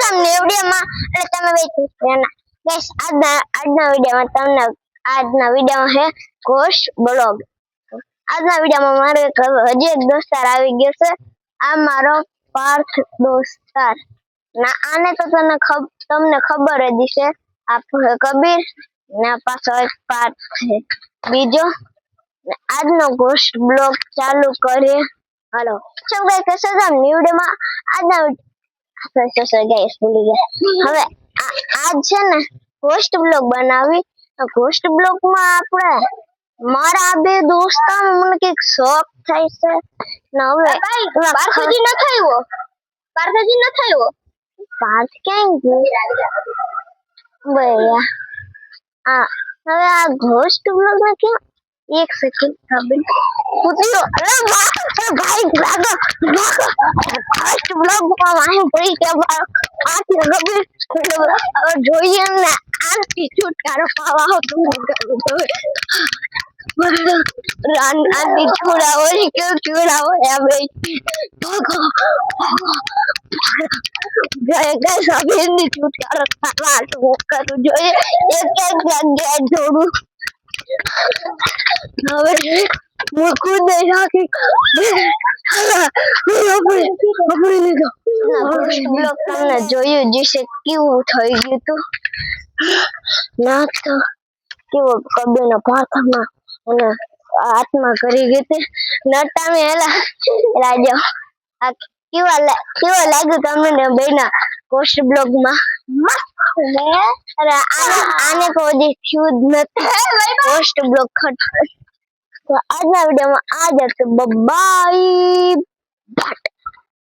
તમને વિડિયોમાં એટલે તમે વેચી ગાઈસ આજના વિડિયોમાં હે ઘોસ્ટ બ્લોગ। આજના વિડિયોમાં મારે હજી એક દોસ્તાર આવી ગયો છે। આ મારો પાર્થ દોસ્તાર ના આને તો તમને ખબર જ છે। આ કબીર ના પાછો એક પાર્થ છે બીજો। આજનો ઘોસ્ટ બ્લોગ ચાલુ કરીએ હાલો। ચલો ગાઈસ કેસે જામ વિડિયોમાં આજના ગાઈસ ભૂલી ગયા। હવે આજ છે ને ઘોસ્ટ બ્લોગ બનાવી। ઘોસ્ટ બ્લોગ માં આપણે મારા બે દોસ્તાનો મને કઈક શોખ થાય છે ને હવે પાર્થજી ન થયો પાર્થ ક્યાં ગયો ભૈયા આ હવે આ ઘોસ્ટ બ્લોગ માં કેમ एक सेकंड कबिर कुतियो अरे भाई भागो फर्स्ट ब्लॉग में वहीं पड़ी के आ कबिर अब જોઈએ ને આથી છુટકારો પાવા હો તું રાન આથી છોડાવો કે છોડાવો એ ભાઈ ભાગો ગए सभी ने છુટકારો પાવા તો કરું જોઈએ એક એક જગ્યાએ જોડું હવે હું ખુદ રાખી આપણે લીધો બ્લોગ તમને જોયું જશે કેવું થઈ ગયું તું ના તો કેવો કબીરનો પાથમાં અને હાથમાં કરી ગઈ હતી નટામે એલા રાજો આ કેવા લાગ્યું તમને બેના ઘોસ્ટ બ્લોગમાં મસ્ત ને અરે આને કોઈ થયું જ નથી ઘોસ્ટ બ્લોગ ખટ તો આજના વિડિયોમાં આ જ હતું બાય